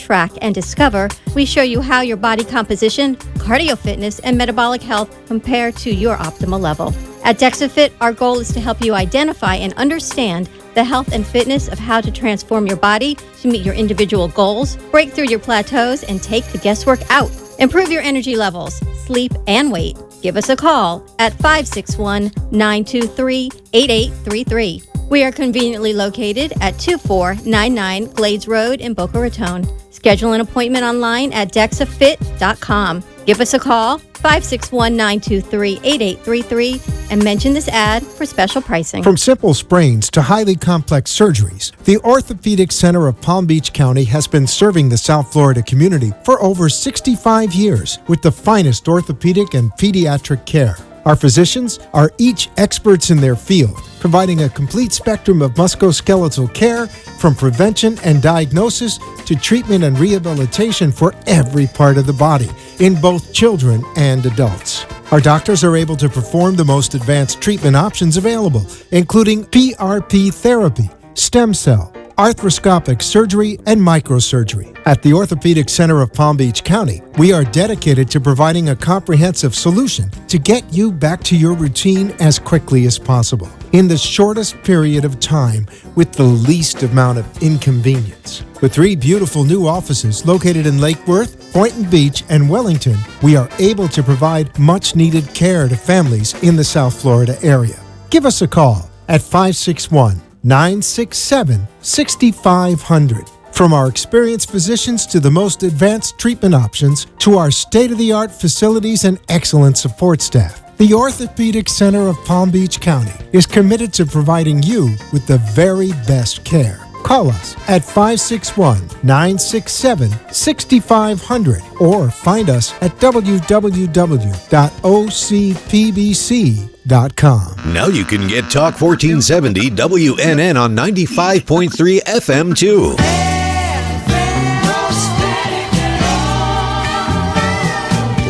track, and discover, we show you how your body composition, cardio fitness, and metabolic health compare to your optimal level. At DexaFit, our goal is to help you identify and understand the health and fitness of how to transform your body to meet your individual goals, break through your plateaus, and take the guesswork out. Improve your energy levels, sleep, and weight. Give us a call at 561-923-8833. We are conveniently located at 2499 Glades Road in Boca Raton. Schedule an appointment online at DexaFit.com. Give us a call, 561-923-8833, and mention this ad for special pricing. From simple sprains to highly complex surgeries, the Orthopedic Center of Palm Beach County has been serving the South Florida community for over 65 years with the finest orthopedic and pediatric care. Our physicians are each experts in their field, providing a complete spectrum of musculoskeletal care from prevention and diagnosis to treatment and rehabilitation for every part of the body in both children and adults. Our doctors are able to perform the most advanced treatment options available, including PRP therapy, stem cell, arthroscopic surgery, and microsurgery. At the Orthopedic Center of Palm Beach County, we are dedicated to providing a comprehensive solution to get you back to your routine as quickly as possible, in the shortest period of time with the least amount of inconvenience. With 3 beautiful new offices located in Lake Worth, Boynton Beach, and Wellington, we are able to provide much-needed care to families in the South Florida area. Give us a call at 561-967-6500. From our experienced physicians to the most advanced treatment options to our state-of-the-art facilities and excellent support staff, the Orthopedic Center of Palm Beach County is committed to providing you with the very best care. Call us at 561-967-6500 or find us at www.ocpbc.com. Now you can get Talk 1470 WNN on 95.3 FM too.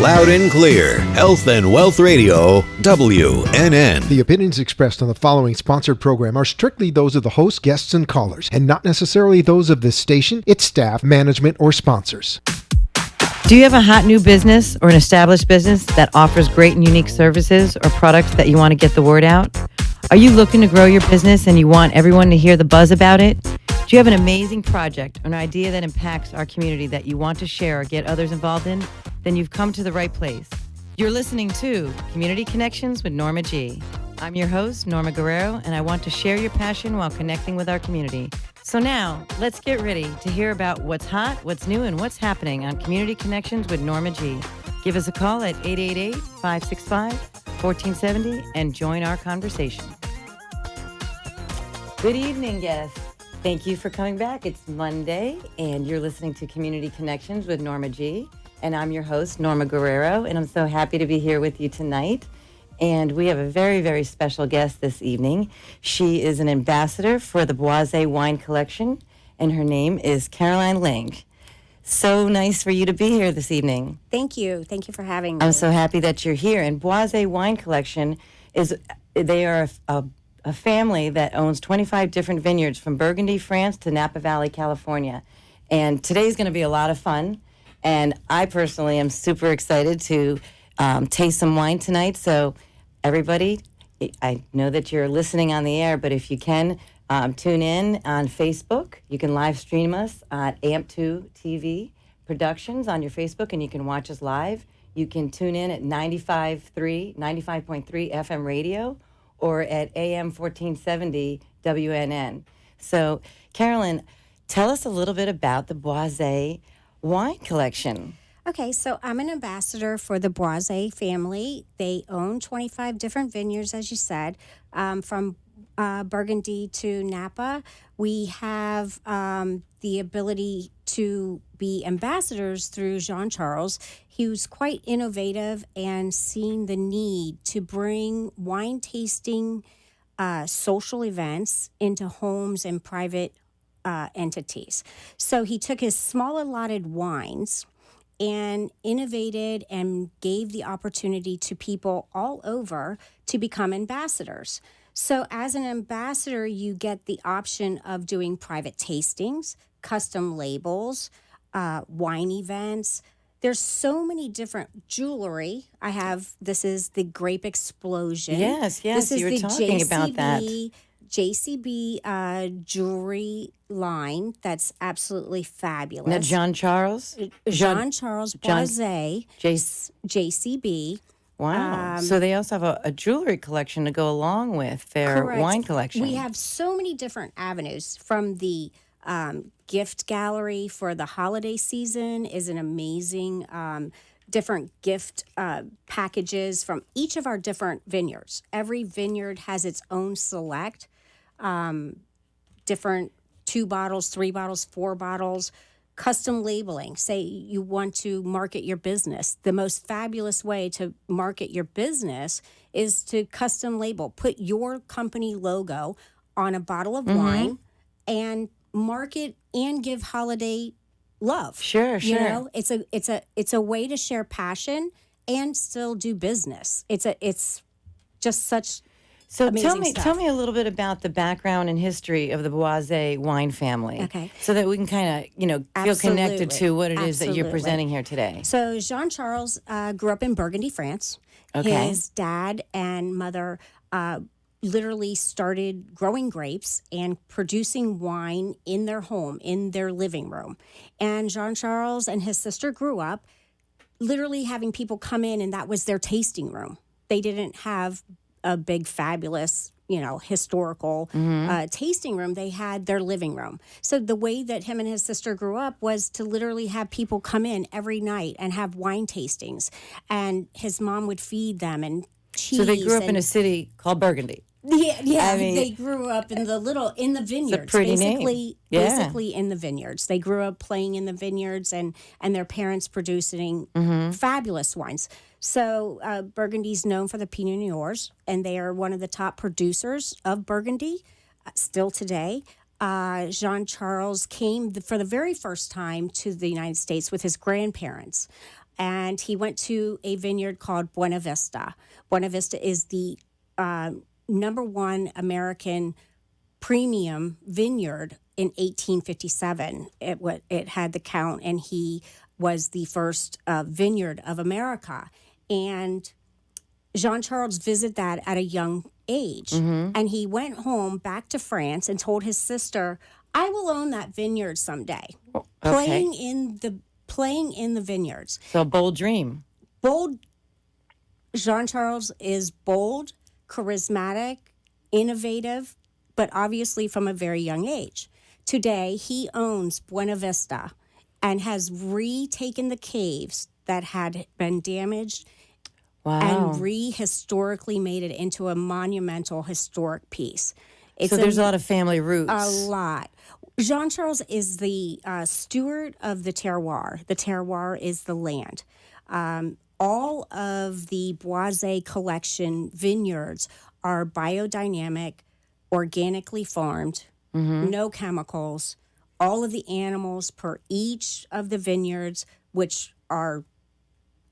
Loud and clear. Health and Wealth Radio, WNN. The opinions expressed on the following sponsored program are strictly those of the host, guests, and callers, and not necessarily those of this station, its staff, management, or sponsors. Do you have a hot new business or an established business that offers great and unique services or products that you want to get the word out? Are you looking to grow your business and you want everyone to hear the buzz about it? Do you have an amazing project or an idea that impacts our community that you want to share or get others involved in? Then you've come to the right place. You're listening to Community Connections with Norma G. I'm your host, Norma Guerrero, and I want to share your passion while connecting with our community. So now, let's get ready to hear about what's hot, what's new, and what's happening on Community Connections with Norma G. Give us a call at 888-565-1470 and join our conversation. Good evening, guests. Thank you for coming back. It's Monday, and you're listening to Community Connections with Norma G. And I'm your host, Norma Guerrero, and I'm so happy to be here with you tonight. And we have a very, very special guest this evening. She is an ambassador for the Boisé Wine Collection, and her name is Caroline Lang. So nice for you to be here this evening. Thank you. Thank you for having me. I'm so happy that you're here. And Boisé Wine Collection they are a family that owns 25 different vineyards from Burgundy, France to Napa Valley, California. And today's going to be a lot of fun. And I personally am super excited to taste some wine tonight. So everybody, I know that you're listening on the air, but if you can, tune in on Facebook. You can live stream us at AMP2 TV Productions on your Facebook, and you can watch us live. You can tune in at 95.3 FM radio or at AM 1470 WNN. So, Carolyn, tell us a little bit about the Boisé Wine Collection. Okay, so I'm an ambassador for the Boisé family. They own 25 different vineyards, as you said, from Burgundy to Napa. We have the ability to be ambassadors through Jean-Charles. He was quite innovative and seen the need to bring wine tasting social events into homes and private entities. So he took his small allotted wines and innovated and gave the opportunity to people all over to become ambassadors. So as an ambassador, you get the option of doing private tastings, custom labels, wine events. There's so many different jewelry. This is the Grape Explosion. Yes, This is you were the talking about that. JCB jewelry line that's absolutely fabulous. Now, John Charles? Jean Charles Boisé, Jace. JCB. Wow. So they also have a jewelry collection to go along with their Correct. wine collection. We have so many different avenues. From the gift gallery for the holiday season is an amazing different gift packages from each of our different vineyards. Every vineyard has its own select, different 2 bottles, 3 bottles, 4 bottles. Custom labeling. Say you want to market your business. The most fabulous way to market your business is to custom label. Put your company logo on a bottle of wine and market and give holiday love. Sure. You know, it's a way to share passion and still do business. It's just such So amazing tell me a little bit about the background and history of the Boisé wine family. Okay. So that we can kind of, feel connected to what it is that you're Absolutely. presenting here today. So Jean Charles grew up in Burgundy, France. Okay. His dad and mother literally started growing grapes and producing wine in their home, in their living room. And Jean Charles and his sister grew up literally having people come in, and that was their tasting room. They didn't have a big, fabulous, historical tasting room. They had their living room. So the way that him and his sister grew up was to literally have people come in every night and have wine tastings. And his mom would feed them and cheese. So they grew up in a city called Burgundy. Yeah. I mean, they grew up in the vineyards. pretty basically, name. Yeah. basically in the vineyards. They grew up playing in the vineyards and their parents producing fabulous wines. So Burgundy's known for the Pinot Noirs, and they are one of the top producers of Burgundy still today. Jean Charles came for the very first time to the United States with his grandparents, and he went to a vineyard called Buena Vista. Buena Vista is the number one American premium vineyard in 1857. It had the count, and he was the first vineyard of America. And Jean Charles visited that at a young age. And he went home back to France and told his sister, I will own that vineyard someday. Playing in the vineyards. So bold dream. Jean Charles is bold, charismatic, innovative, but obviously from a very young age. Today, he owns Buena Vista and has retaken the caves that had been damaged and historically made it into a monumental historic piece. So there's a lot of family roots. A lot. Jean Charles is the steward of the terroir. The terroir is the land. All of the Boisé collection vineyards are biodynamic, organically farmed, no chemicals. All of the animals per each of the vineyards, which are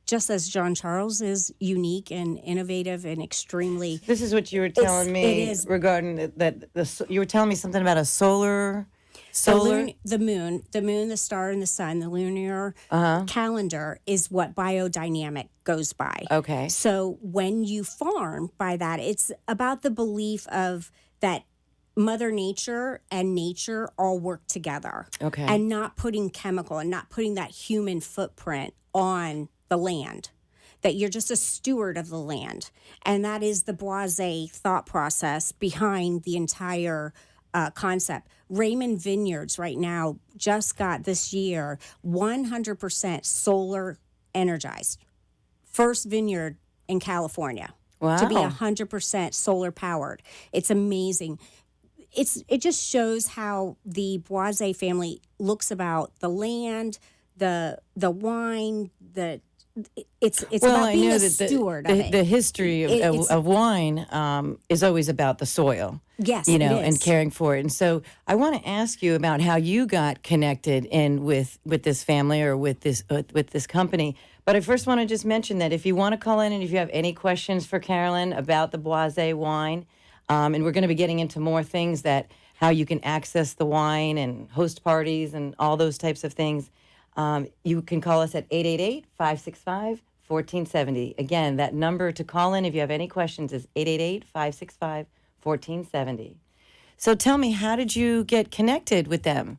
just as Jean Charles is unique and innovative and extremely. This is what you were telling me regarding that. You were telling me something about a solar. The moon, the star, and the sun, the lunar calendar is what biodynamic goes by. Okay. So when you farm by that, it's about the belief of that Mother Nature and nature all work together. Okay. And not putting chemical and not putting that human footprint on the land. That you're just a steward of the land. And that is the Boisé thought process behind the entire concept. Raymond Vineyards right now just got this year 100% solar energized. First vineyard in California to be 100% solar powered. It's amazing. It just shows how the Boisé family looks about the land, the wine, it's about being a steward of it. The history of wine is always about the soil. Yes, and caring for it. And so I want to ask you about how you got connected in with this family or with this company. But I first want to just mention that if you want to call in and if you have any questions for Carolyn about the Boisé wine, and we're going to be getting into more things how you can access the wine and host parties and all those types of things. You can call us at 888-565-1470. Again, that number to call in if you have any questions is 888-565-1470. So tell me, how did you get connected with them?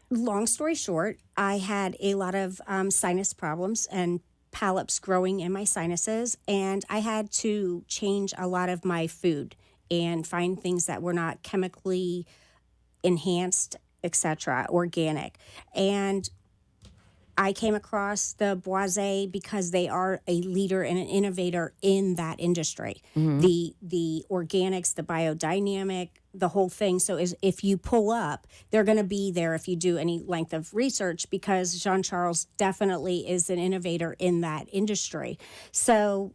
Long story short, I had a lot of sinus problems and polyps growing in my sinuses, and I had to change a lot of my food and find things that were not chemically enhanced, etc., organic. And I came across the Boise because they are a leader and an innovator in that industry. The organics, the biodynamic, the whole thing. So if you pull up, they're going to be there if you do any length of research, because Jean Charles definitely is an innovator in that industry. So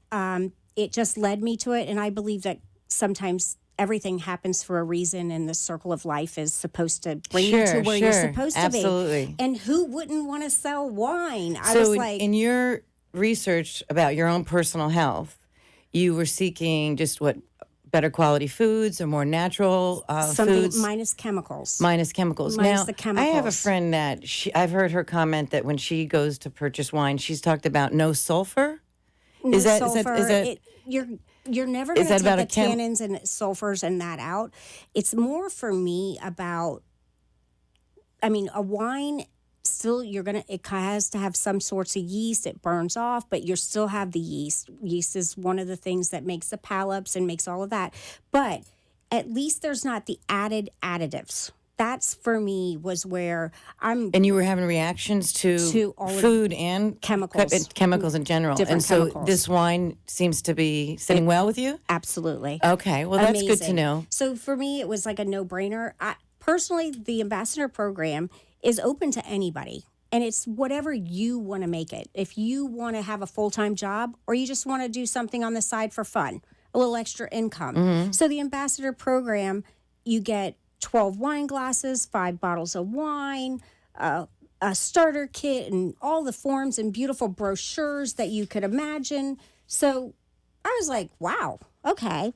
it just led me to it, and I believe that sometimes everything happens for a reason, and the circle of life is supposed to bring you to where you're supposed to be. Absolutely. And who wouldn't want to sell wine? I So was like, in your research about your own personal health, you were seeking just what, better quality foods or more natural something foods? minus chemicals. Minus chemicals. Minus Now, the chemicals. I have a friend that I've heard her comment that when she goes to purchase wine, she's talked about no sulfur. No Is that- sulfur. You're never going to that take about the a chem- tannins and sulfurs and that out. It's more for me about, I mean, a wine still it has to have some sorts of yeast. It burns off, but you still have the yeast. Yeast is one of the things that makes the polyps and makes all of that. But at least there's not the added additives. That's for me was where I'm. And you were having reactions to all of food and chemicals. chemicals in general. Different and so chemicals. this wine seems to be sitting well with you? Absolutely. Okay, well, that's good to Amazing. know. So for me, it was like a no-brainer. Personally, the ambassador program is open to anybody, and it's whatever you want to make it. If you want to have a full-time job, or you just want to do something on the side for fun, a little extra income. Mm-hmm. So the ambassador program, you get 12 wine glasses, 5 bottles of wine, a starter kit, and all the forms and beautiful brochures that you could imagine. So I was like, wow, okay.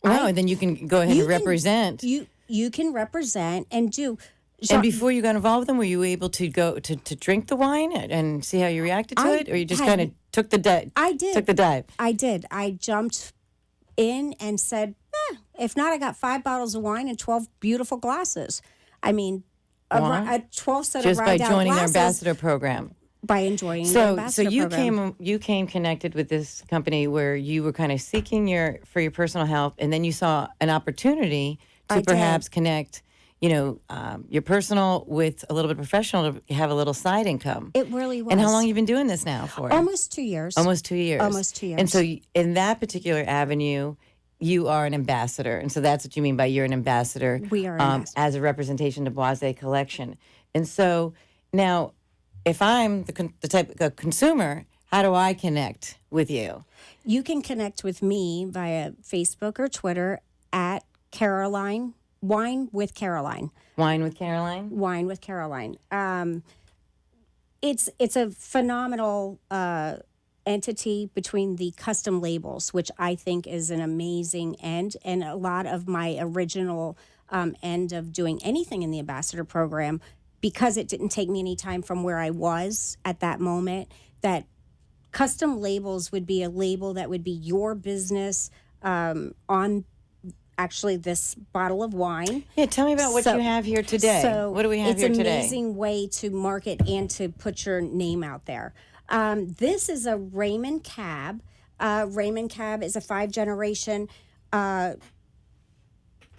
Wow, and then you can go ahead and represent. You can represent and do. And before you got involved with them, were you able to go to drink the wine and see how you reacted to it, or you just kind of took the dive? I did. Took the dive. I did. I jumped in and said, if not, I got 5 bottles of wine and 12 beautiful glasses. I mean, a 12 set Just of by ride-out joining their glasses ambassador program. by enjoying the So ambassador you program. came connected with this company where you were kind of seeking for your personal health, and then you saw an opportunity to I did. perhaps connect, your personal with a little bit professional to have a little side income. It really was. And how long you been doing this now for? Almost 2 years. Almost 2 years. Almost 2 years. And so in that particular avenue, you are an ambassador. And so that's what you mean by you're an ambassador. We are an ambassador. As a representation to Boise Collection. And so now, if I'm the type of consumer, how do I connect with you? You can connect with me via Facebook or Twitter at Caroline, Wine with Caroline. Wine with Caroline? Wine with Caroline. It's a phenomenal entity between the custom labels, which I think is an amazing end, and a lot of my original end of doing anything in the ambassador program, because it didn't take me any time from where I was at that moment, that custom labels would be a label that would be your business on actually this bottle of wine. Yeah, tell me about what you have here today. So what do we have here It's an today? amazing way to market and to put your name out there. This is a Raymond Cab. Raymond Cab is a 5-generation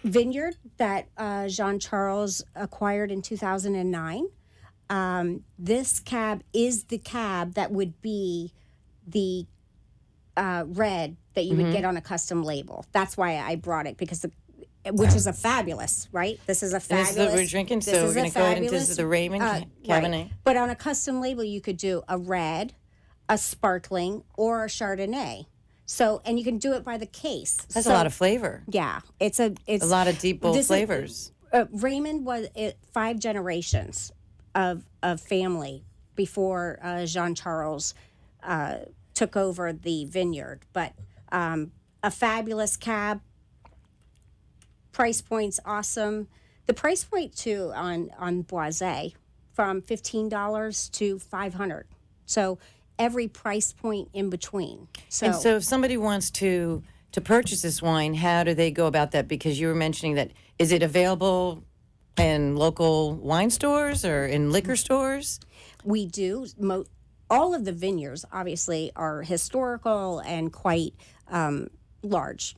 vineyard that Jean Charles acquired in 2009. This cab is the cab that would be the red that you would get on a custom label. That's why I brought it, because which is a fabulous, right? This is a fabulous. This is what we're drinking, this so is we're going a to go ahead into fabulous, the Raymond Cabernet. Right. But on a custom label, you could do a red, a sparkling, or a Chardonnay. So, and you can do it by the case. That's a lot of flavor. Yeah, it's a lot of deep, bold flavors. Raymond was 5 generations of family before Jean Charles took over the vineyard. But a fabulous cab. Price point's awesome. The price point too on Boise from $15 to $500. So every price point in between. And so if somebody wants to purchase this wine, how do they go about that? Because you were mentioning that, is it available in local wine stores or in liquor stores? We do. All of the vineyards, obviously, are historical and quite large.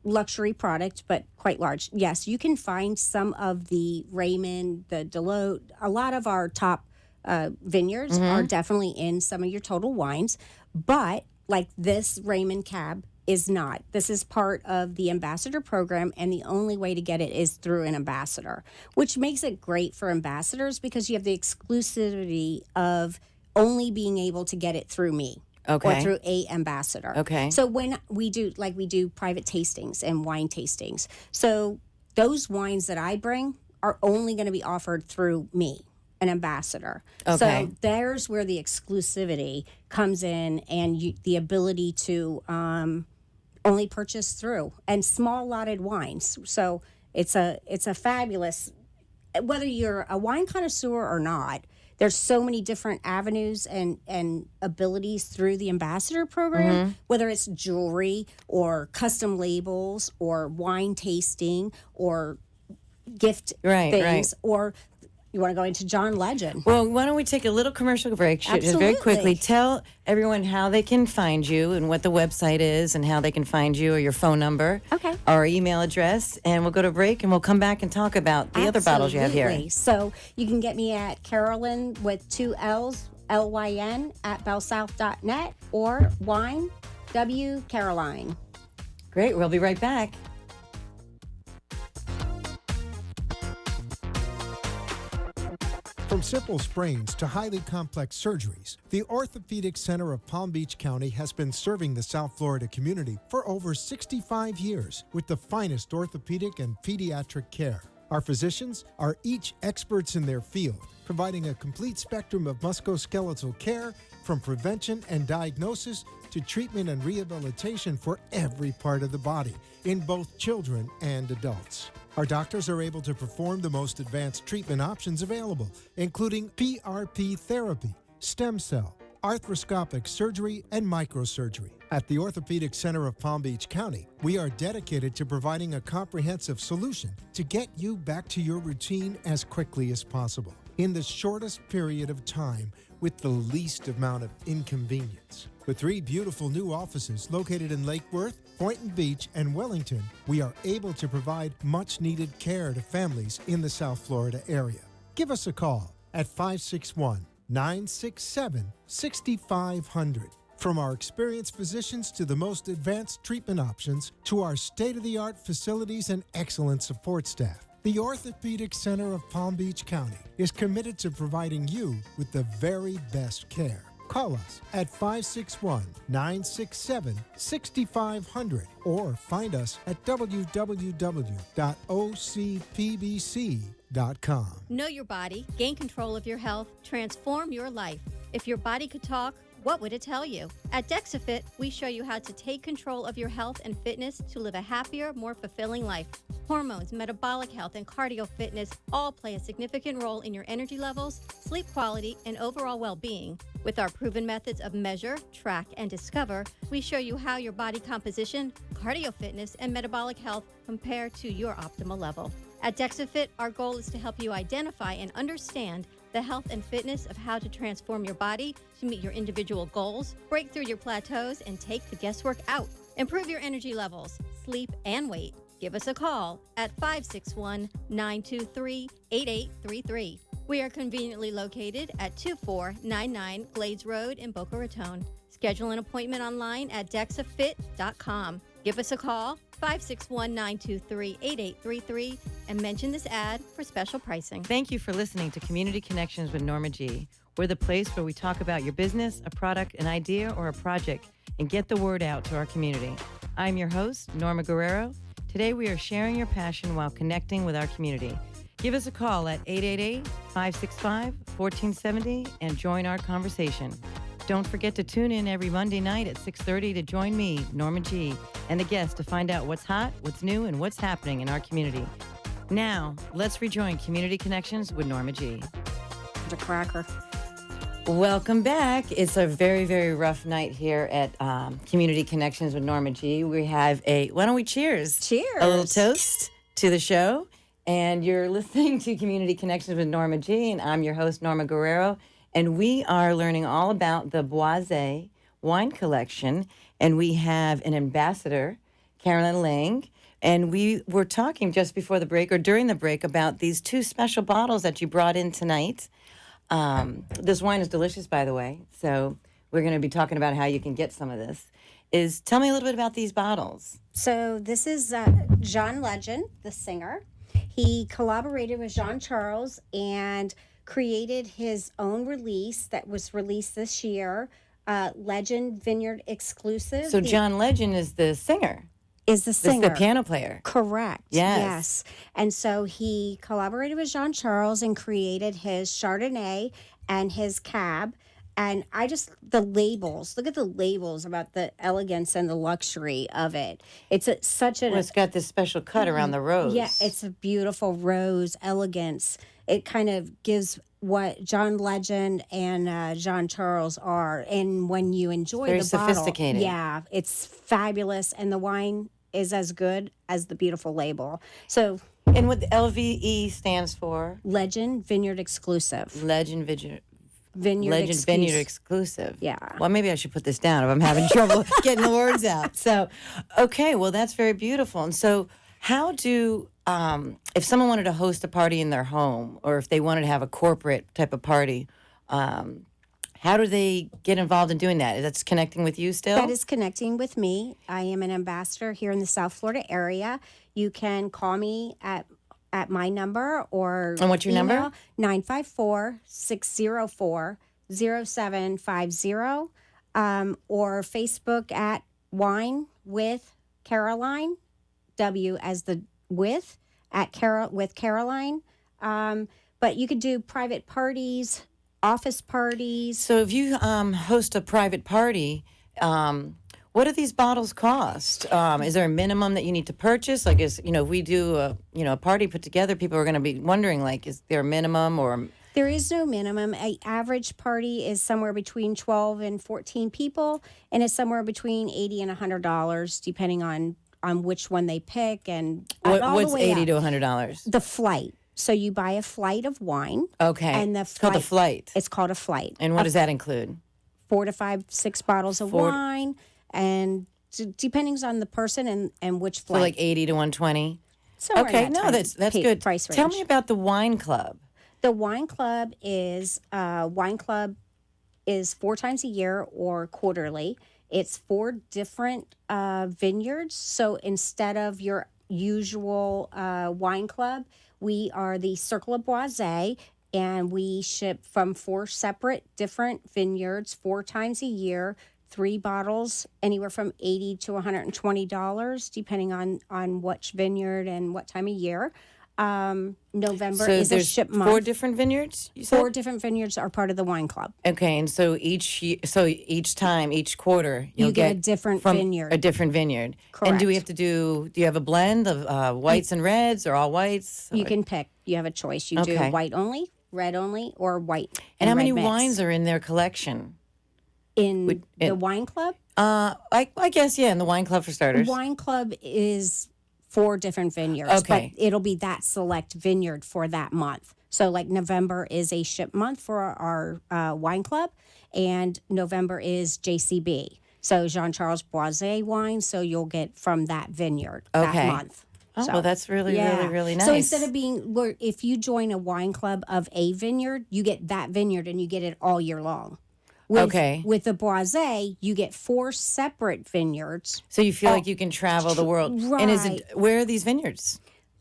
Luxury product, but quite large. Yes, you can find some of the Raymond, the Delotte, a lot of our top vineyards are definitely in some of your Total Wines, but like this Raymond Cab is not. This is part of the ambassador program, and the only way to get it is through an ambassador, which makes it great for ambassadors because you have the exclusivity of only being able to get it through me. Okay. Or through a ambassador. Okay. So when we do private tastings and wine tastings. So those wines that I bring are only going to be offered through me, an ambassador. Okay. So there's where the exclusivity comes in, and the ability to only purchase through, and small lotted wines. So it's a fabulous, whether you're a wine connoisseur or not. There's so many different avenues and abilities through the ambassador program, whether it's jewelry or custom labels or wine tasting or gift things, or you want to go into John Legend. Well, why don't we take a little commercial break? Just very Absolutely. quickly, tell everyone how they can find you and what the website is and how they can find you, or your phone number, Okay. or email address, and we'll go to break and we'll come back and talk about the other bottles you have here. Absolutely. So you can get me at Carolyn with 2 L's, LYN at bellsouth.net, or wine, W Caroline. Great, we'll be right back. From simple sprains to highly complex surgeries, the Orthopedic Center of Palm Beach County has been serving the South Florida community for over 65 years with the finest orthopedic and pediatric care. Our physicians are each experts in their field, providing a complete spectrum of musculoskeletal care from prevention and diagnosis to treatment and rehabilitation for every part of the body in both children and adults. Our doctors are able to perform the most advanced treatment options available, including PRP therapy, stem cell, arthroscopic surgery, and microsurgery. At the Orthopedic Center of Palm Beach County, we are dedicated to providing a comprehensive solution to get you back to your routine as quickly as possible, in the shortest period of time, with the least amount of inconvenience. With 3 beautiful new offices located in Lake Worth, Boynton Beach, and Wellington, we are able to provide much-needed care to families in the South Florida area. Give us a call at 561-967-6500. From our experienced physicians to the most advanced treatment options to our state-of-the-art facilities and excellent support staff, the Orthopedic Center of Palm Beach County is committed to providing you with the very best care. Call us at 561-967-6500 or find us at www.ocpbc.com. Know your body, gain control of your health, transform your life. If your body could talk, what would it tell you? At DexaFit, we show you how to take control of your health and fitness to live a happier, more fulfilling life. Hormones, metabolic health, and cardio fitness all play a significant role in your energy levels, sleep quality, and overall well-being. With our proven methods of measure, track, and discover, we show you how your body composition, cardio fitness, and metabolic health compare to your optimal level. At DexaFit, our goal is to help you identify and understand the health and fitness of how to transform your body to meet your individual goals, break through your plateaus, and take the guesswork out. Improve your energy levels, sleep, and weight. Give us a call at 561-923-8833. We are conveniently located at 2499 Glades Road in Boca Raton. Schedule an appointment online at DexaFit.com. Give us a call, 561-923-8833, and mention this ad for special pricing. Thank you for listening to Community Connections with Norma G. We're the place where we talk about your business, a product, an idea, or a project, and get the word out to our community. I'm your host, Norma Guerrero. Today we are sharing your passion while connecting with our community. Give us a call at 888-565-1470 and join our conversation. Don't forget to tune in every Monday night at 6:30 to join me, Norma G, and the guests to find out what's hot, what's new, and what's happening in our community. Now, let's rejoin Community Connections with Norma G. a cracker. Welcome back. It's a very, very rough night here at Community Connections with Norma G. We have why don't we cheers? Cheers. A little toast to the show. And you're listening to Community Connections with Norma G. And I'm your host, Norma Guerrero. And we are learning all about the Boisé wine collection. And we have an ambassador, Carolyn Lang. And we were talking just before the break or during the break about these two special bottles that you brought in tonight. This wine is delicious, by the way. So we're going to be talking about how you can get some of this. Tell me a little bit about these bottles. So this is John Legend, the singer. He collaborated with Jean Charles and created his own release that was released this year, Legend Vineyard exclusive. So John Legend is the singer. Is the singer. The piano player. Correct. Yes. And so he collaborated with Jean Charles and created his Chardonnay and his Cab. And the labels, look at the labels about the elegance and the luxury of it. It's it's got this special cut around the rose. Yeah, it's a beautiful rose elegance. It kind of gives what John Legend and Jean Charles are. And when you enjoy Very the bottle, sophisticated. yeah, it's fabulous. And the wine is as good as the beautiful label. So, And what the LVE stands for? Legend Vineyard Exclusive. Legend Vineyard. Vineyard Vineyard exclusive. Yeah. Well, maybe I should put this down if I'm having trouble getting the words out. So, okay, well, that's very beautiful. And so, how do if someone wanted to host a party in their home, or if they wanted to have a corporate type of party, how do they get involved in doing that? That's connecting with you still? That is connecting with me. I am an ambassador here in the South Florida area. You can call me at my number or And what's your number? 954-604-0750 or Facebook at Wine with Caroline, W as the with, with Caroline. But you could do private parties, office parties. So if you host a private party, what do these bottles cost? Is there a minimum that you need to purchase? Like, if we do a party put together, people are going to be wondering, like, is there a minimum or? There is no minimum. An average party is somewhere between 12 and 14 people, and it's somewhere between $80 and $100, depending on which one they pick. And What's $80 to $100? The flight. So you buy a flight of wine. Okay. And it's called a flight. It's called a flight. And what does that include? 4 to 5, 6 bottles of wine, and depending on the person and which flight. So like 80 to 120. Somewhere Okay, in no, that's good. Price range. Tell me about the wine club. The wine club is 4 times a year or quarterly. It's 4 different vineyards. So instead of your usual wine club, we are the Circle of Boisé, and we ship from 4 separate different vineyards 4 times a year. 3 bottles, anywhere from $80 to $120, depending on which vineyard and what time of year. November is a ship month. 4 different vineyards, you said? 4 different vineyards are part of the wine club. Okay, and so each quarter, You get a different vineyard. A different vineyard. Correct. And do you have a blend of whites and reds or all whites? You can pick. You have a choice. You do Okay. white only, red only, or white. And how many red mix. wines are in their collection? In the wine club? I guess, yeah, in the wine club for starters. Wine club is 4 different vineyards. Okay. But it'll be that select vineyard for that month. So like November is a ship month for our wine club, and November is JCB. So Jean-Charles Boisé wine. So you'll get from that vineyard that month. Oh, So, well, that's really, really, really nice. So instead of if you join a wine club of a vineyard, you get that vineyard and you get it all year long. With the Boisé, you get 4 separate vineyards. So you feel like you can travel the world. Right. And where are these vineyards?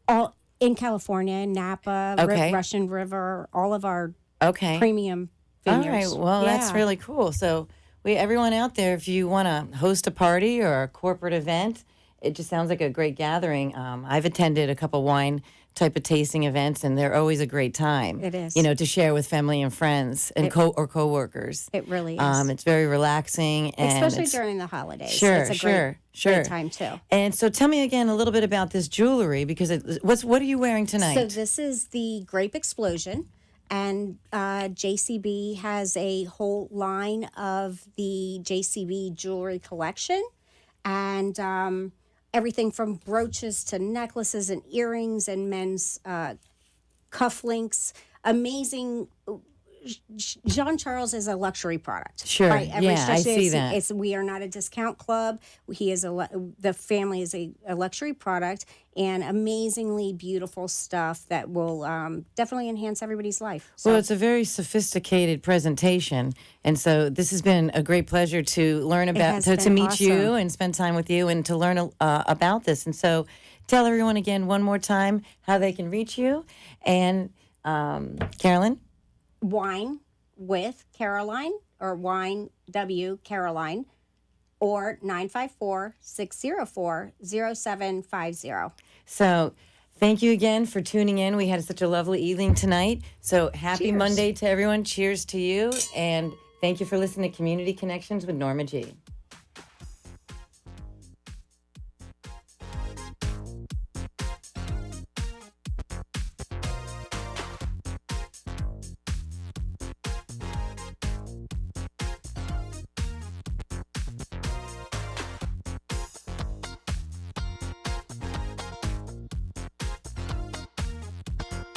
All in California, Napa, Russian River, all of our premium vineyards. All right. Well, that's Yeah. really cool. So everyone out there, if you want to host a party or a corporate event, it just sounds like a great gathering. I've attended a couple wine type of tasting events, and they're always a great time. It is. To share with family and friends and coworkers. It really is. It's very relaxing, and especially during the holidays. Sure, it's a great time too. And so, tell me again a little bit about this jewelry, because what are you wearing tonight? So this is the Grape Explosion. And JCB has a whole line of the JCB jewelry collection, and everything from brooches to necklaces and earrings and men's cufflinks. Amazing. Jean Charles is a luxury product. Sure. By every Yeah, I stretch. see that. We are not a discount club. He is the family is a luxury product, and amazingly beautiful stuff that will definitely enhance everybody's life. So, Well, it's a very sophisticated presentation, and so this has been a great pleasure to learn about, has to been meet you awesome. and spend time with you, and to learn about this. And so, tell everyone again one more time how they can reach you. And Carolyn. Wine with Caroline, or Wine W Caroline, or 954-604-0750. So, thank you again for tuning in. We had such a lovely evening tonight. So, happy Cheers. Monday to everyone. Cheers to you. And thank you for listening to Community Connections with Norma G.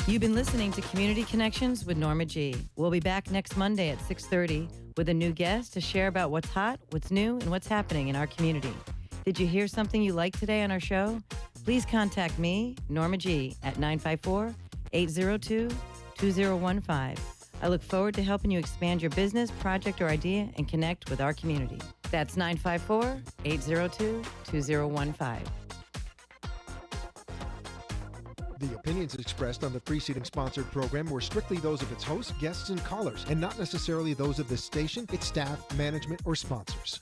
You've been listening to Community Connections with Norma G. We'll be back next Monday at 6:30 with a new guest to share about what's hot, what's new, and what's happening in our community. Did you hear something you liked today on our show? Please contact me, Norma G, at 954-802-2015. I look forward to helping you expand your business, project, or idea and connect with our community. That's 954-802-2015. The opinions expressed on the preceding sponsored program were strictly those of its hosts, guests, and callers, and not necessarily those of this station, its staff, management, or sponsors.